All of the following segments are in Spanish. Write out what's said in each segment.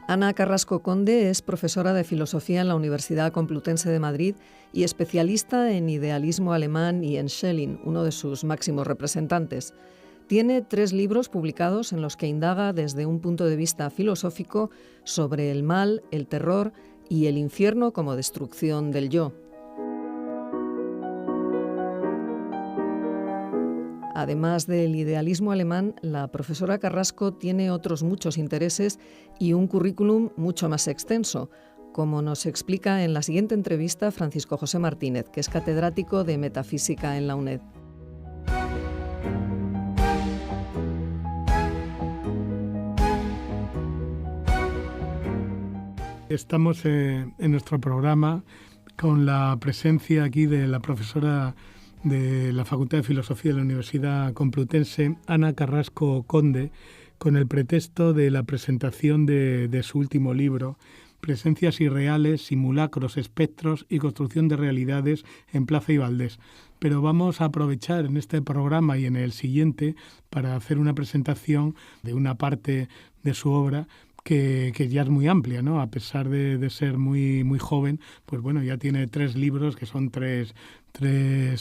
Ana Carrasco Conde es profesora de filosofía en la Universidad Complutense de Madrid y especialista en idealismo alemán y en Schelling, uno de sus máximos representantes. Tiene 3 libros publicados en los que indaga desde un punto de vista filosófico sobre el mal, el terror y el infierno como destrucción del yo. Además del idealismo alemán, la profesora Carrasco tiene otros muchos intereses y un currículum mucho más extenso, como nos explica en la siguiente entrevista Francisco José Martínez, que es catedrático de Metafísica en la UNED. Estamos en nuestro programa con la presencia aquí de la profesora de la Facultad de Filosofía de la Universidad Complutense, Ana Carrasco Conde, con el pretexto de la presentación de su último libro, Presencias irreales, simulacros, espectros y construcción de realidades en Plaza y Valdés. Pero vamos a aprovechar en este programa y en el siguiente para hacer una presentación de una parte de su obra que ya es muy amplia, ¿no? A pesar de ser muy joven, pues bueno, ya tiene 3 libros que son tres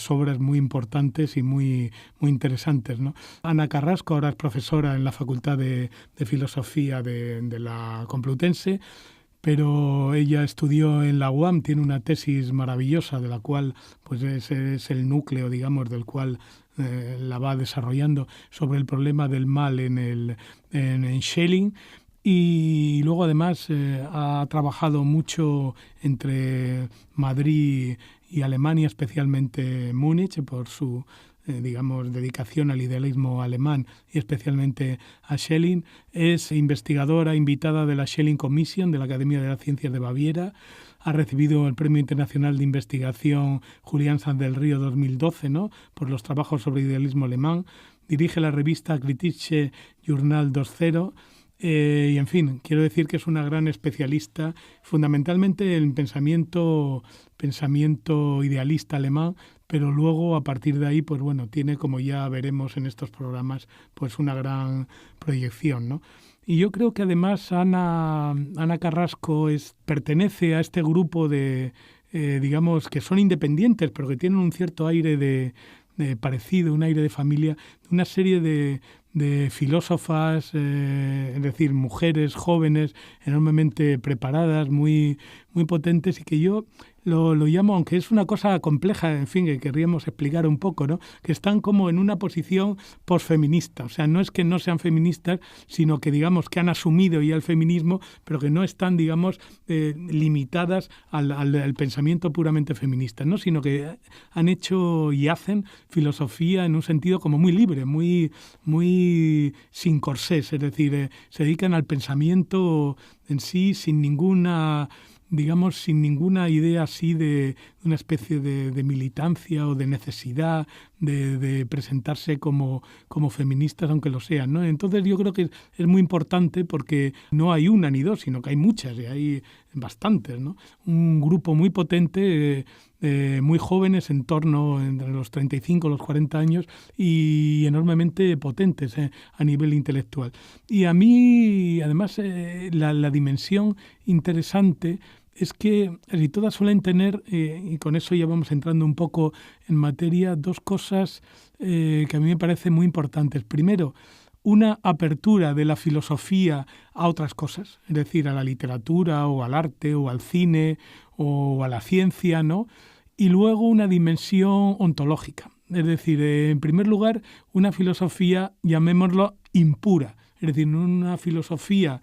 obras muy importantes y muy interesantes, ¿no? Ana Carrasco ahora es profesora en la Facultad de Filosofía de la Complutense, pero ella estudió en la UAM, tiene una tesis maravillosa de la cual pues ese es el núcleo, digamos, del cual la va desarrollando sobre el problema del mal en Schelling. Y luego además ha trabajado mucho entre Madrid y Alemania, especialmente Múnich, por su dedicación al idealismo alemán y especialmente a Schelling. Es investigadora invitada de la Schelling Commission de la Academia de las Ciencias de Baviera. Ha recibido el Premio Internacional de Investigación Julián Sanz del Río 2012, ¿no?, por los trabajos sobre idealismo alemán. Dirige la revista Kritische Journal 2.0. Y en fin, quiero decir que es una gran especialista fundamentalmente en pensamiento idealista alemán, pero luego a partir de ahí, pues bueno, tiene, como ya veremos en estos programas, pues una gran proyección, ¿no? Y yo creo que además Ana Carrasco pertenece a este grupo de, digamos, que son independientes, pero que tienen un cierto aire de parecido, un aire de familia, una serie de filósofas, es decir, mujeres jóvenes, enormemente preparadas, muy potentes, y que yo lo llamo, aunque es una cosa compleja, en fin, que querríamos explicar un poco, ¿no?, que están como en una posición posfeminista. O sea, no es que no sean feministas, sino que, digamos, que han asumido ya el feminismo, pero que no están, digamos, limitadas al pensamiento puramente feminista, ¿no?, sino que han hecho y hacen filosofía en un sentido como muy libre, muy sin corsés, es decir, se dedican al pensamiento en sí sin ninguna idea así de una especie de militancia o de necesidad de presentarse como feministas, aunque lo sean, ¿no? Entonces yo creo que es muy importante porque no hay una ni dos, sino que hay muchas y hay bastantes, ¿no? Un grupo muy potente, muy jóvenes, entre los 35 y los 40 años, y enormemente potentes a nivel intelectual. Y a mí, además, la dimensión interesante es que casi todas suelen tener, y con eso ya vamos entrando un poco en materia, 2 cosas que a mí me parecen muy importantes. Primero, una apertura de la filosofía a otras cosas, es decir, a la literatura o al arte o al cine o a la ciencia, ¿no? Y luego una dimensión ontológica, es decir, en primer lugar, una filosofía, llamémoslo, impura, es decir, una filosofía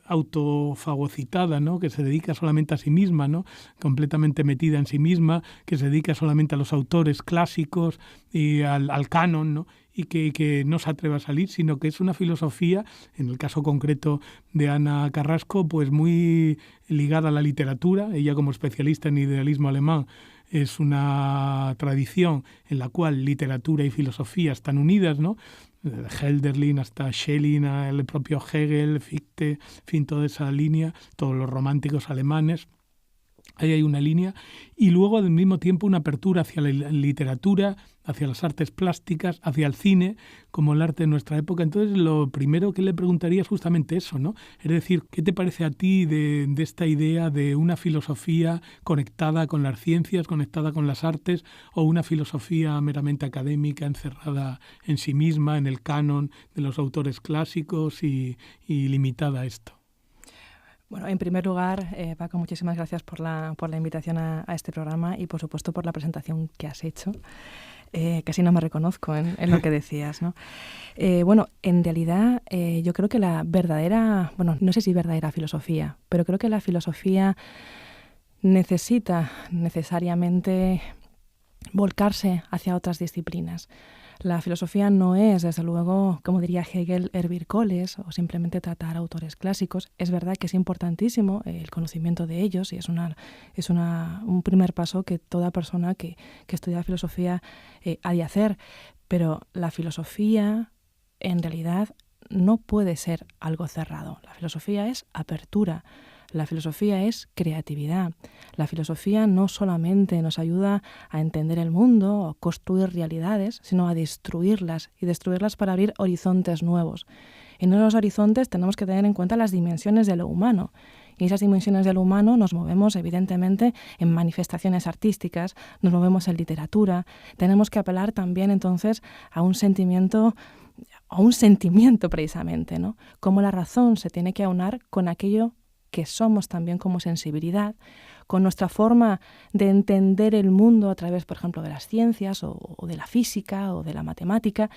autofagocitada, ¿no?, que se dedica solamente a sí misma, ¿no?, completamente metida en sí misma, que se dedica solamente a los autores clásicos y al canon, ¿no?, y que no se atreve a salir, sino que es una filosofía, en el caso concreto de Ana Carrasco, pues muy ligada a la literatura. Ella, como especialista en idealismo alemán, es una tradición en la cual literatura y filosofía están unidas, ¿no?, de Hölderlin hasta Schelling, el propio Hegel, Fichte, en fin, toda esa línea, todos los románticos alemanes. Ahí hay una línea. Y luego, al mismo tiempo, una apertura hacia la literatura, hacia las artes plásticas, hacia el cine, como el arte de nuestra época. Entonces, lo primero que le preguntaría es justamente eso, ¿no? Es decir, ¿qué te parece a ti de esta idea de una filosofía conectada con las ciencias, conectada con las artes, o una filosofía meramente académica, encerrada en sí misma, en el canon de los autores clásicos y limitada a esto? Bueno, en primer lugar, Paco, muchísimas gracias por la invitación a este programa y, por supuesto, por la presentación que has hecho. Casi no me reconozco en lo que decías, ¿no? Bueno, en realidad yo creo que la verdadera, bueno, no sé si verdadera filosofía, pero creo que la filosofía necesita necesariamente volcarse hacia otras disciplinas. La filosofía no es, desde luego, como diría Hegel, hervir coles o simplemente tratar autores clásicos. Es verdad que es importantísimo el conocimiento de ellos y es un primer paso que toda persona que estudia filosofía ha de hacer. Pero la filosofía, en realidad, no puede ser algo cerrado. La filosofía es apertura. La filosofía es creatividad. La filosofía no solamente nos ayuda a entender el mundo o construir realidades, sino a destruirlas, y destruirlas para abrir horizontes nuevos. En esos horizontes tenemos que tener en cuenta las dimensiones de lo humano. Y esas dimensiones de lo humano nos movemos, evidentemente, en manifestaciones artísticas, nos movemos en literatura. Tenemos que apelar también, entonces, a un sentimiento precisamente, ¿no? Cómo la razón se tiene que aunar con aquello que somos también como sensibilidad, con nuestra forma de entender el mundo a través, por ejemplo, de las ciencias o de la física o de la matemática.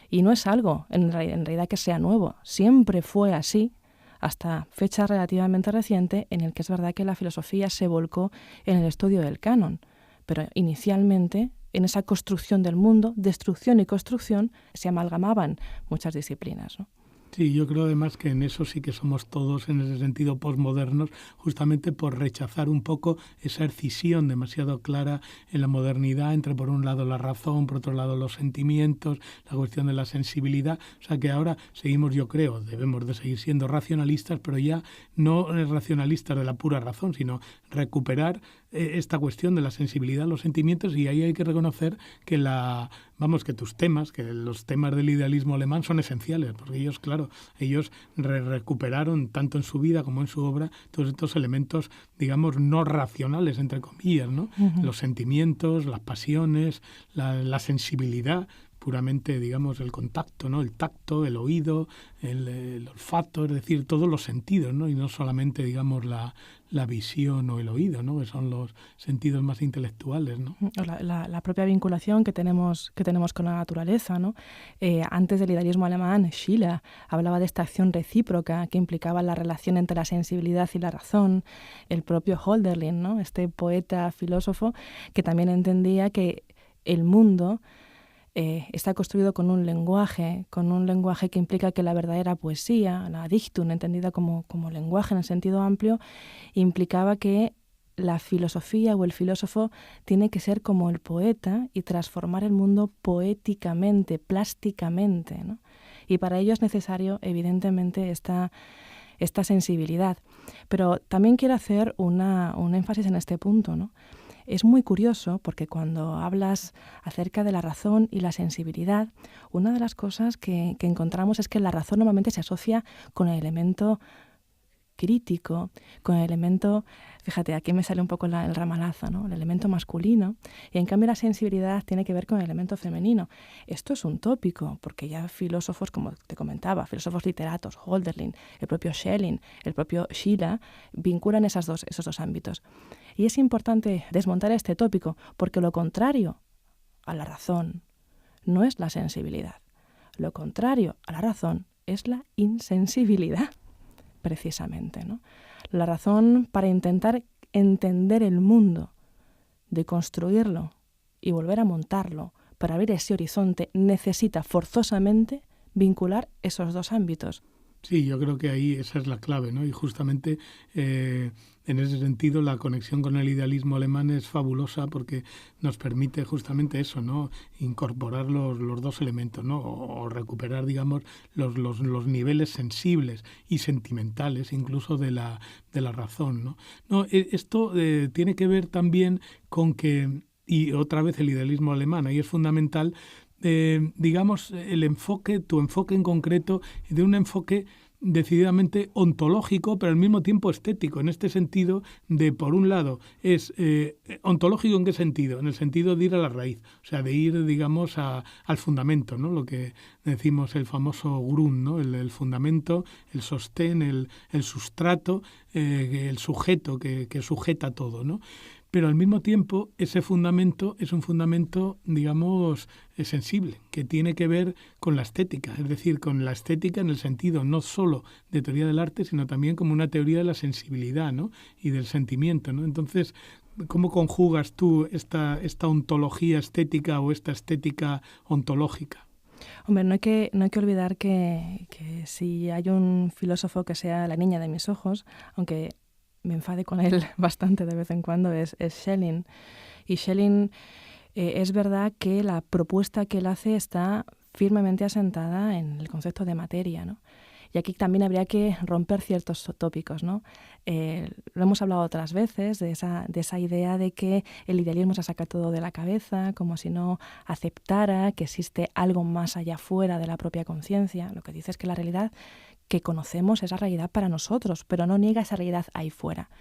Y no es algo, en realidad, que sea nuevo. Siempre fue así, hasta fecha relativamente reciente, en el que es verdad que la filosofía se volcó en el estudio del canon. Pero inicialmente, en esa construcción del mundo, destrucción y construcción, se amalgamaban muchas disciplinas, ¿no? Sí, yo creo además que en eso sí que somos todos, en ese sentido, posmodernos, justamente por rechazar un poco esa escisión demasiado clara en la modernidad entre, por un lado, la razón, por otro lado, los sentimientos, la cuestión de la sensibilidad. O sea que ahora seguimos, yo creo, debemos de seguir siendo racionalistas, pero ya no racionalistas de la pura razón, sino recuperar esta cuestión de la sensibilidad, los sentimientos, y ahí hay que reconocer que que los temas del idealismo alemán son esenciales, porque ellos, claro, ellos recuperaron tanto en su vida como en su obra todos estos elementos, digamos, no racionales, entre comillas, ¿no? Uh-huh. Los sentimientos, las pasiones, la sensibilidad, puramente, digamos, el contacto, ¿no? El tacto, el oído, el olfato, es decir, todos los sentidos, ¿no? Y no solamente, digamos, la visión o el oído, ¿no? Que son los sentidos más intelectuales, ¿no? La propia vinculación que tenemos con la naturaleza, ¿no? Antes del idealismo alemán, Schiller hablaba de esta acción recíproca que implicaba la relación entre la sensibilidad y la razón. El propio Hölderlin, ¿no? Este poeta, filósofo, que también entendía que el mundo está construido con un lenguaje que implica que la verdadera poesía, la Dichtung, entendida como lenguaje en el sentido amplio, implicaba que la filosofía o el filósofo tiene que ser como el poeta y transformar el mundo poéticamente, plásticamente, ¿no? Y para ello es necesario, evidentemente, esta sensibilidad. Pero también quiero hacer un énfasis en este punto, ¿no? Es muy curioso porque cuando hablas acerca de la razón y la sensibilidad, una de las cosas que encontramos es que la razón normalmente se asocia con el elemento crítico, con el elemento, fíjate, aquí me sale un poco el ramalazo, ¿no? El elemento masculino, y en cambio la sensibilidad tiene que ver con el elemento femenino. Esto es un tópico, porque ya filósofos, como te comentaba, filósofos literatos, Hölderlin, el propio Schelling, el propio Schiller, vinculan esos dos ámbitos. Y es importante desmontar este tópico, porque lo contrario a la razón no es la sensibilidad. Lo contrario a la razón es la insensibilidad, precisamente, ¿no? La razón, para intentar entender el mundo, de construirlo y volver a montarlo, para abrir ese horizonte, necesita forzosamente vincular esos dos ámbitos. Sí, yo creo que ahí esa es la clave, ¿no? Y justamente en ese sentido la conexión con el idealismo alemán es fabulosa porque nos permite justamente eso, ¿no? Incorporar los dos elementos, ¿no? O recuperar, digamos, los niveles sensibles y sentimentales incluso de la razón, ¿no? No, esto tiene que ver también con que, y otra vez el idealismo alemán, ahí es fundamental, digamos, tu enfoque en concreto, de un enfoque decididamente ontológico, pero al mismo tiempo estético, en este sentido de, por un lado, es ontológico. ¿En qué sentido? En el sentido de ir a la raíz, o sea, de ir, digamos, al fundamento, ¿no? Lo que decimos el famoso Grund, ¿no? El fundamento, el sostén, el sustrato, el sujeto que sujeta todo, ¿no? Pero al mismo tiempo ese fundamento es un fundamento, digamos, sensible, que tiene que ver con la estética, es decir, con la estética en el sentido no solo de teoría del arte, sino también como una teoría de la sensibilidad, ¿no? Y del sentimiento, ¿no? Entonces, ¿cómo conjugas tú esta ontología estética o esta estética ontológica? Hombre, no hay que olvidar que si hay un filósofo que sea la niña de mis ojos, aunque me enfade con él bastante de vez en cuando, es Schelling. Y Schelling, es verdad que la propuesta que él hace está firmemente asentada en el concepto de materia, ¿no? Y aquí también habría que romper ciertos tópicos, ¿no? Lo hemos hablado otras veces, de esa idea de que el idealismo se saca todo de la cabeza, como si no aceptara que existe algo más allá fuera de la propia conciencia. Lo que dice es que la realidad que conocemos es la realidad para nosotros, pero no niega esa realidad ahí fuera.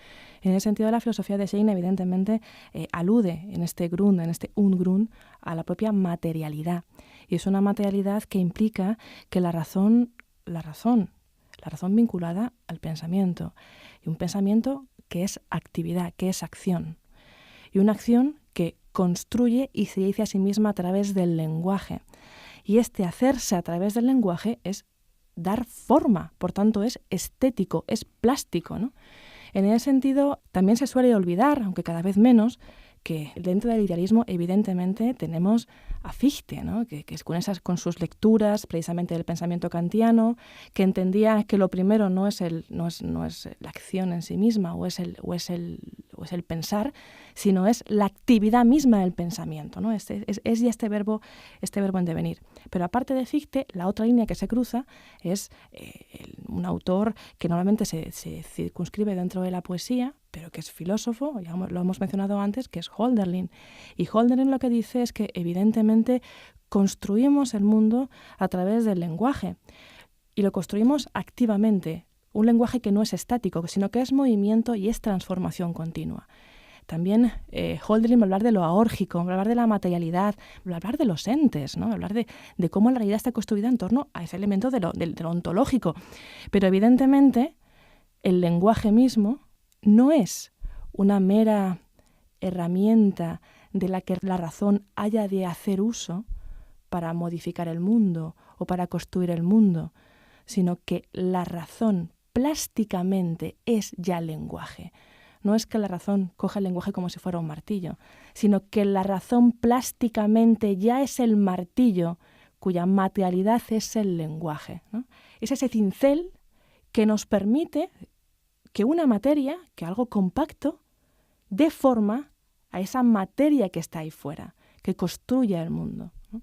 En el sentido de la filosofía de Schelling, evidentemente, alude en este Grund, en este Ungrund, a la propia materialidad. Y es una materialidad que implica que la razón vinculada al pensamiento, y un pensamiento que es actividad, que es acción, y una acción que construye y se dice a sí misma a través del lenguaje. Y este hacerse a través del lenguaje es dar forma, por tanto es estético, es plástico, ¿no? En ese sentido, también se suele olvidar, aunque cada vez menos, que dentro del idealismo evidentemente tenemos a Fichte, ¿no? que es con sus lecturas precisamente del pensamiento kantiano, que entendía que lo primero no es la acción en sí misma o es el pensar, sino es la actividad misma del pensamiento, ¿no? Es ya este verbo en devenir. Pero aparte de Fichte, la otra línea que se cruza es un autor que normalmente se circunscribe dentro de la poesía, pero que es filósofo, ya lo hemos mencionado antes, que es Hölderlin. Y Hölderlin lo que dice es que evidentemente construimos el mundo a través del lenguaje y lo construimos activamente, un lenguaje que no es estático, sino que es movimiento y es transformación continua. También Hölderlin va a hablar de lo aórgico, va a hablar de la materialidad, va a hablar de los entes, ¿no? Va a hablar de cómo la realidad está construida en torno a ese elemento de lo ontológico. Pero evidentemente el lenguaje mismo no es una mera herramienta de la que la razón haya de hacer uso para modificar el mundo o para construir el mundo, sino que la razón plásticamente es ya lenguaje. No es que la razón coja el lenguaje como si fuera un martillo, sino que la razón plásticamente ya es el martillo cuya materialidad es el lenguaje, ¿no? Es ese cincel que nos permite que una materia, que algo compacto, dé forma a esa materia que está ahí fuera, que construye el mundo, ¿no?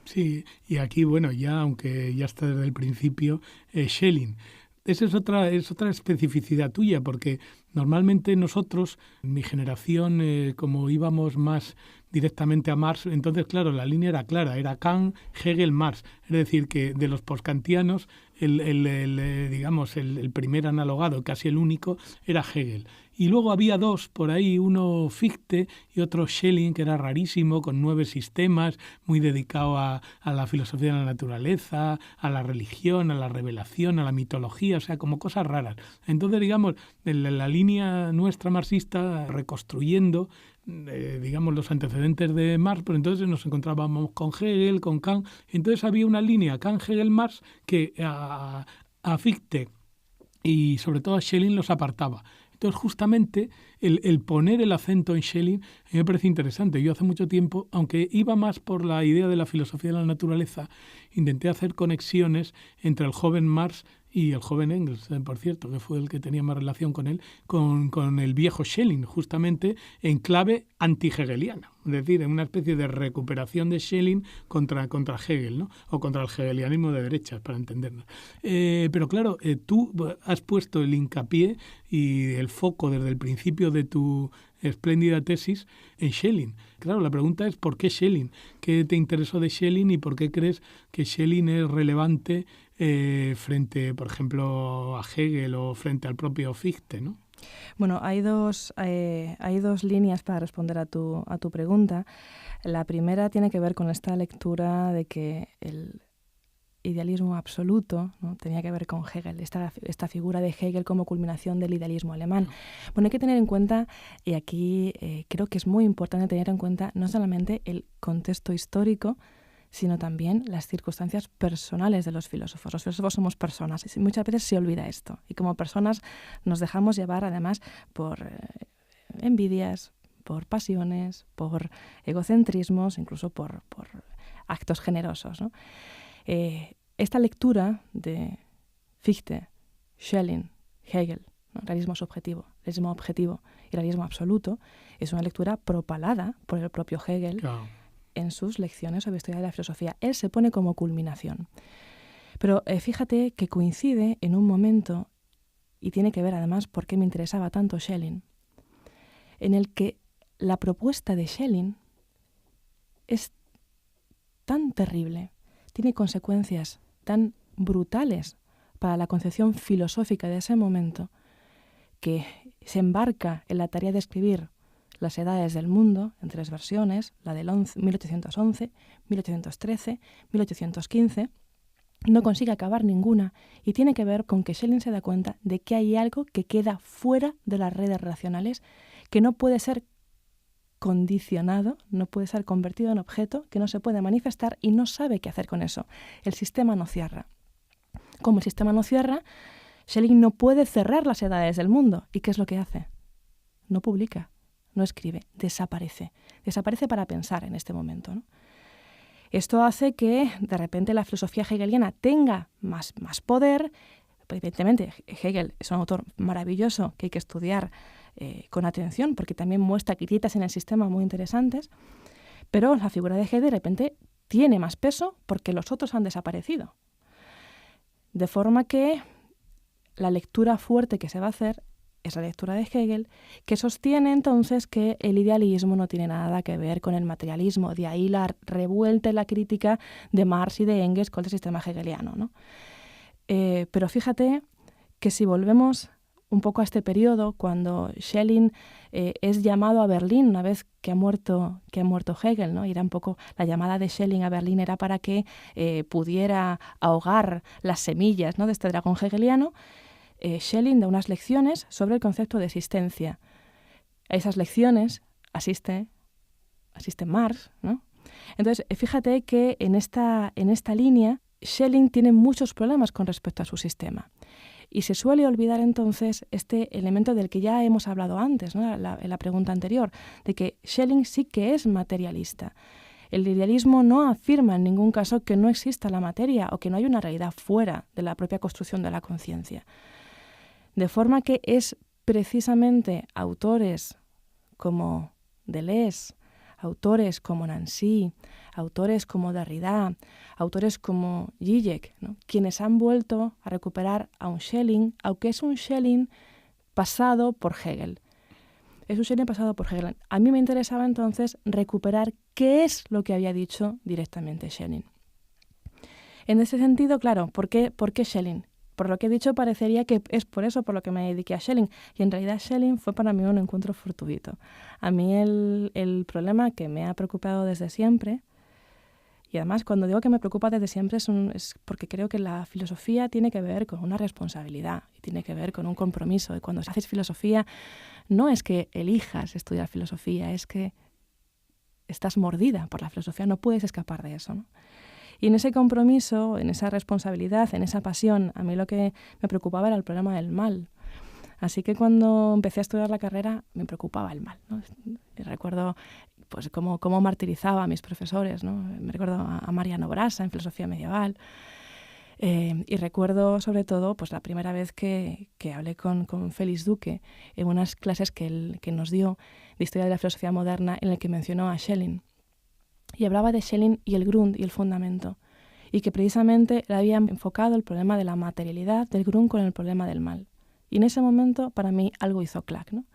Sí, y aquí, bueno, ya aunque ya está desde el principio, Schelling. Esa es otra especificidad tuya, porque normalmente nosotros, en mi generación, como íbamos más directamente a Marx, entonces, claro, la línea era clara, era Kant, Hegel, Marx. Es decir, que de los postkantianos, el primer analogado, casi el único, era Hegel. Y luego había dos por ahí, uno Fichte y otro Schelling, que era rarísimo, con 9 sistemas, muy dedicado a la filosofía de la naturaleza, a la religión, a la revelación, a la mitología, o sea, como cosas raras. Entonces, digamos, en la línea nuestra marxista, reconstruyendo, digamos, los antecedentes de Marx, pero entonces nos encontrábamos con Hegel, con Kant. Entonces había una línea Kant, Hegel, Marx que a Fichte y sobre todo a Schelling los apartaba. Entonces, justamente, el poner el acento en Schelling a mí me parece interesante. Yo hace mucho tiempo, aunque iba más por la idea de la filosofía de la naturaleza, intenté hacer conexiones entre el joven Marx y el joven Engels, por cierto, que fue el que tenía más relación con él, con el viejo Schelling, justamente en clave anti-hegeliana. Es decir, en una especie de recuperación de Schelling contra Hegel, ¿no? O contra el hegelianismo de derechas, para entendernos. Pero claro, tú has puesto el hincapié y el foco desde el principio de tu espléndida tesis en Schelling. Claro, la pregunta es ¿por qué Schelling? ¿Qué te interesó de Schelling y por qué crees que Schelling es relevante frente, por ejemplo, a Hegel o frente al propio Fichte, ¿no? Bueno, hay dos líneas para responder a tu pregunta. La primera tiene que ver con esta lectura de que el idealismo absoluto, ¿no?, tenía que ver con Hegel, esta figura de Hegel como culminación del idealismo alemán. Bueno, hay que tener en cuenta, y aquí creo que es muy importante tener en cuenta no solamente el contexto histórico, sino también las circunstancias personales de los filósofos. Los filósofos somos personas y muchas veces se olvida esto. Y como personas nos dejamos llevar además por envidias, por pasiones, por egocentrismos, incluso por actos generosos, ¿no? Esta lectura de Fichte, Schelling, Hegel, ¿no?, realismo subjetivo, realismo objetivo y realismo absoluto, es una lectura propalada por el propio Hegel. Claro. En sus lecciones sobre historia de la filosofía. Él se pone como culminación. Pero fíjate que coincide en un momento, y tiene que ver además por qué me interesaba tanto Schelling, en el que la propuesta de Schelling es tan terrible, tiene consecuencias tan brutales para la concepción filosófica de ese momento, que se embarca en la tarea de escribir las edades del mundo, en 3 versiones, la del 1811, 1813, 1815, no consigue acabar ninguna y tiene que ver con que Schelling se da cuenta de que hay algo que queda fuera de las redes racionales, que no puede ser condicionado, no puede ser convertido en objeto, que no se puede manifestar y no sabe qué hacer con eso. El sistema no cierra. Como el sistema no cierra, Schelling no puede cerrar las edades del mundo. ¿Y qué es lo que hace? No publica. No escribe, desaparece. Desaparece para pensar en este momento, ¿no? Esto hace que de repente la filosofía hegeliana tenga más poder. Evidentemente, Hegel es un autor maravilloso que hay que estudiar con atención porque también muestra grietas en el sistema muy interesantes, pero la figura de Hegel de repente tiene más peso porque los otros han desaparecido. De forma que la lectura fuerte que se va a hacer es la lectura de Hegel, que sostiene entonces que el idealismo no tiene nada que ver con el materialismo. De ahí la revuelta y la crítica de Marx y de Engels contra el sistema hegeliano, ¿no? Pero fíjate que si volvemos un poco a este periodo, cuando Schelling es llamado a Berlín una vez que ha muerto Hegel, ¿no? Y era un poco la llamada de Schelling a Berlín era para que pudiera ahogar las semillas, ¿no?, de este dragón hegeliano. Schelling da unas lecciones sobre el concepto de existencia. A esas lecciones asiste Marx, ¿no? Entonces, fíjate que en esta línea Schelling tiene muchos problemas con respecto a su sistema. Y se suele olvidar entonces este elemento del que ya hemos hablado antes, ¿no?, en la pregunta anterior, de que Schelling sí que es materialista. El idealismo no afirma en ningún caso que no exista la materia o que no hay una realidad fuera de la propia construcción de la conciencia. De forma que es precisamente autores como Deleuze, autores como Nancy, autores como Derrida, autores como Zizek, ¿no?, quienes han vuelto a recuperar a un Schelling, aunque es un Schelling pasado por Hegel. Es un Schelling pasado por Hegel. A mí me interesaba entonces recuperar qué es lo que había dicho directamente Schelling. En ese sentido, claro, ¿por qué Schelling? Por lo que he dicho, parecería que es por eso por lo que me dediqué a Schelling. Y en realidad Schelling fue para mí un encuentro fortuito. A mí el problema que me ha preocupado desde siempre, y además cuando digo que me preocupa desde siempre es porque creo que la filosofía tiene que ver con una responsabilidad y tiene que ver con un compromiso. Y cuando haces filosofía no es que elijas estudiar filosofía, es que estás mordida por la filosofía, no puedes escapar de eso, ¿no? Y en ese compromiso, en esa responsabilidad, en esa pasión, a mí lo que me preocupaba era el problema del mal. Así que cuando empecé a estudiar la carrera me preocupaba el mal, ¿no? Y recuerdo pues cómo martirizaba a mis profesores, ¿no? Me recuerdo a Mariano Brasa en filosofía medieval. Y recuerdo sobre todo pues la primera vez que hablé con Félix Duque en unas clases que nos dio de historia de la filosofía moderna, en el que mencionó a Schelling. Y hablaba de Schelling y el Grund y el fundamento. Y que precisamente le había enfocado el problema de la materialidad del Grund con el problema del mal. Y en ese momento para mí algo hizo clac, ¿no?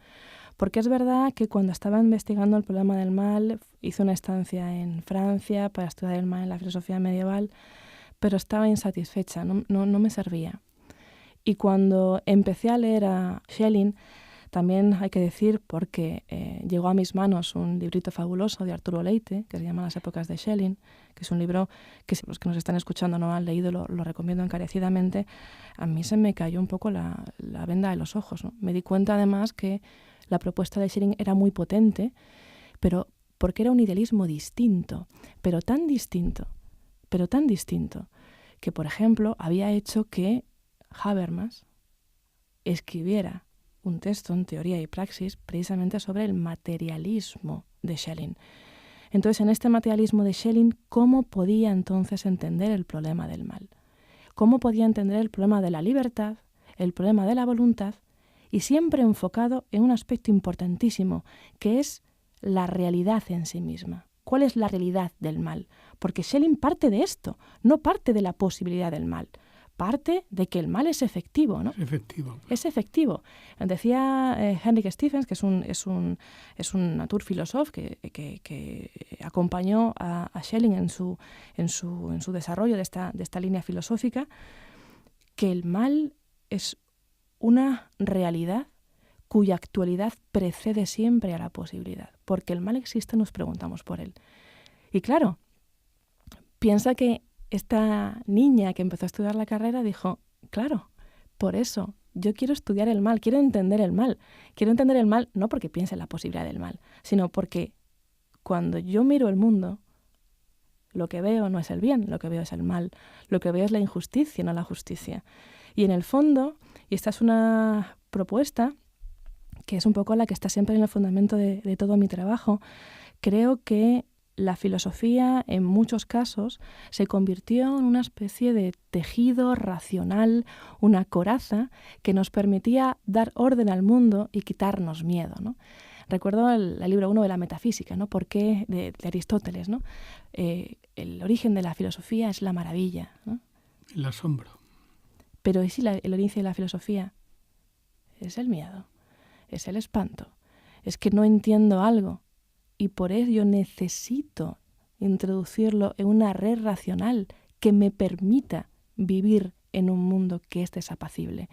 Porque es verdad que cuando estaba investigando el problema del mal, hice una estancia en Francia para estudiar el mal en la filosofía medieval, pero estaba insatisfecha, no me servía. Y cuando empecé a leer a Schelling, también hay que decir, porque llegó a mis manos un librito fabuloso de Arturo Leite, que se llama Las épocas de Schelling, que es un libro que si los que nos están escuchando no han leído, lo recomiendo encarecidamente. A mí se me cayó un poco la venda de los ojos, ¿no? Me di cuenta además que la propuesta de Schelling era muy potente, pero porque era un idealismo distinto, pero tan distinto, que, por ejemplo, había hecho que Habermas escribiera un texto en Teoría y Praxis precisamente sobre el materialismo de Schelling. Entonces, en este materialismo de Schelling, ¿cómo podía entonces entender el problema del mal? ¿Cómo podía entender el problema de la libertad, el problema de la voluntad? Y siempre enfocado en un aspecto importantísimo, que es la realidad en sí misma. ¿Cuál es la realidad del mal? Porque Schelling parte de esto, no parte de la posibilidad del mal. Parte de que el mal es efectivo, ¿no? Es efectivo. Decía Henrik Stephens, que es un naturfilósofo que acompañó a Schelling en su desarrollo de esta línea filosófica, que el mal es una realidad cuya actualidad precede siempre a la posibilidad. Porque el mal existe, nos preguntamos por él. Y claro, piensa que esta niña que empezó a estudiar la carrera dijo, claro, por eso yo quiero estudiar el mal, quiero entender el mal. Quiero entender el mal no porque piense en la posibilidad del mal, sino porque cuando yo miro el mundo, lo que veo no es el bien, lo que veo es el mal. Lo que veo es la injusticia, no la justicia. Y en el fondo, y esta es una propuesta que es un poco la que está siempre en el fundamento de todo mi trabajo, creo que la filosofía, en muchos casos, se convirtió en una especie de tejido racional, una coraza que nos permitía dar orden al mundo y quitarnos miedo, ¿no? Recuerdo el libro 1 de la metafísica, ¿no? ¿Por qué? De Aristóteles, ¿no? El origen de la filosofía es la maravilla, ¿no? El asombro. Pero ¿y si el origen de la filosofía es el miedo? Es el espanto. Es que no entiendo algo. Y por ello necesito introducirlo en una red racional que me permita vivir en un mundo que es desapacible.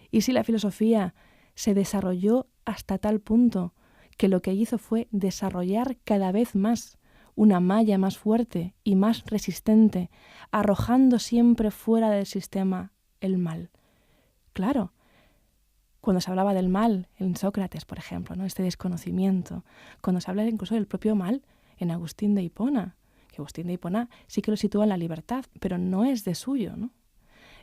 Y si la filosofía se desarrolló hasta tal punto que lo que hizo fue desarrollar cada vez más una malla más fuerte y más resistente, arrojando siempre fuera del sistema el mal. Claro, cuando se hablaba del mal en Sócrates, por ejemplo, ¿no? Este desconocimiento. Cuando se habla incluso del propio mal en Agustín de Hipona, que Agustín de Hipona sí que lo sitúa en la libertad, pero no es de suyo, ¿no?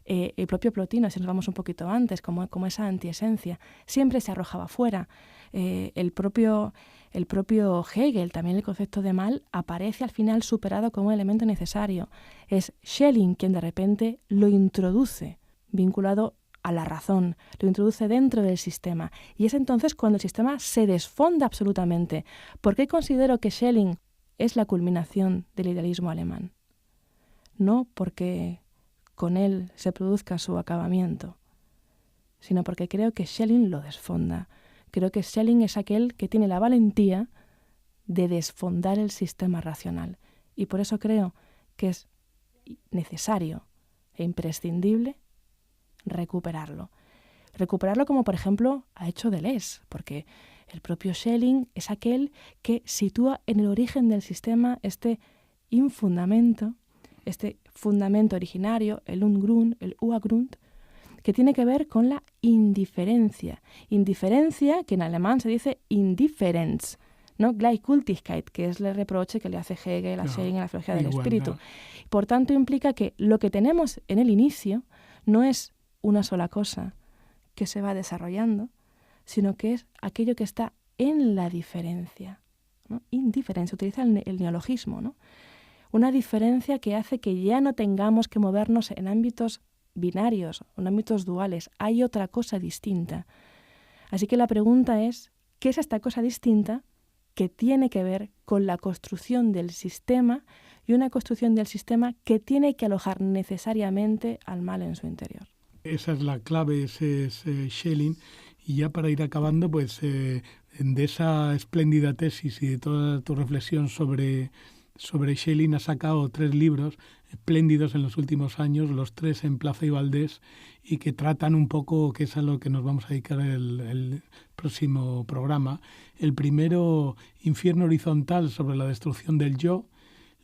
El propio Plotino, si nos vamos un poquito antes, como esa antiesencia, siempre se arrojaba fuera. El propio Hegel, también el concepto de mal, aparece al final superado como un elemento necesario. Es Schelling quien de repente lo introduce, vinculado a la razón, lo introduce dentro del sistema. Y es entonces cuando el sistema se desfonda absolutamente. ¿Por qué considero que Schelling es la culminación del idealismo alemán? No porque con él se produzca su acabamiento, sino porque creo que Schelling lo desfonda. Creo que Schelling es aquel que tiene la valentía de desfondar el sistema racional. Y por eso creo que es necesario e imprescindible recuperarlo. Recuperarlo como, por ejemplo, ha hecho Deleuze, porque el propio Schelling es aquel que sitúa en el origen del sistema este infundamento, este fundamento originario, el Ungrund, el Urgrund, que tiene que ver con la indiferencia. Indiferencia, que en alemán se dice Indifferenz, ¿no? Gleichgültigkeit, que es el reproche que le hace Hegel a Schelling en la filosofía del espíritu. Por tanto, implica que lo que tenemos en el inicio no es una sola cosa, que se va desarrollando, sino que es aquello que está en la diferencia, ¿no? Indiferencia, utiliza el neologismo, ¿no? Una diferencia que hace que ya no tengamos que movernos en ámbitos binarios, en ámbitos duales. Hay otra cosa distinta. Así que la pregunta es, ¿qué es esta cosa distinta que tiene que ver con la construcción del sistema y una construcción del sistema que tiene que alojar necesariamente al mal en su interior? Esa es la clave, ese es Schelling. Y ya para ir acabando, pues de esa espléndida tesis y de toda tu reflexión sobre Schelling, has sacado 3 libros espléndidos en los últimos años, los 3 en Plaza y Valdés, y que tratan un poco, que es a lo que nos vamos a dedicar el próximo programa. El primero, Infierno horizontal, sobre la destrucción del yo.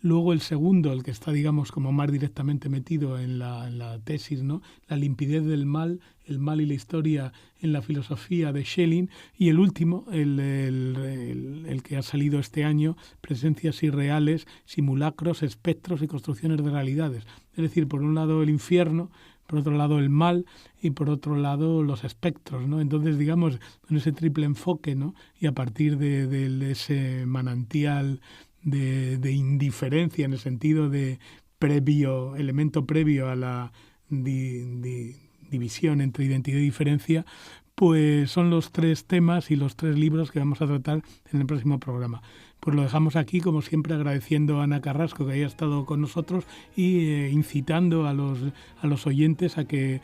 Luego el segundo, el que está, digamos, como más directamente metido en la tesis, ¿no? La limpidez del mal, el mal y la historia en la filosofía de Schelling. Y el último, el que ha salido este año, Presencias irreales, simulacros, espectros y construcciones de realidades. Es decir, por un lado el infierno, por otro lado el mal y por otro lado los espectros, ¿no? Entonces, digamos, con ese triple enfoque, ¿no? Y a partir de ese manantial de indiferencia, en el sentido de elemento previo a la división entre identidad y diferencia, pues son los 3 temas y los 3 libros que vamos a tratar en el próximo programa. Pues lo dejamos aquí, como siempre, agradeciendo a Ana Carrasco que haya estado con nosotros y incitando a los oyentes a que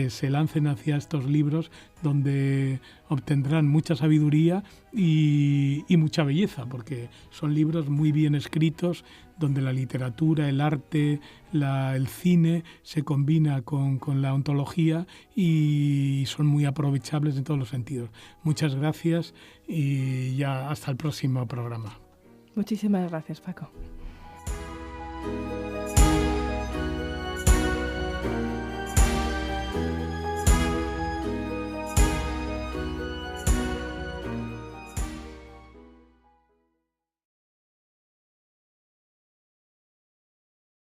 se lancen hacia estos libros, donde obtendrán mucha sabiduría y mucha belleza, porque son libros muy bien escritos, donde la literatura, el arte, el cine se combina con la ontología y son muy aprovechables en todos los sentidos. Muchas gracias y ya hasta el próximo programa. Muchísimas gracias, Paco.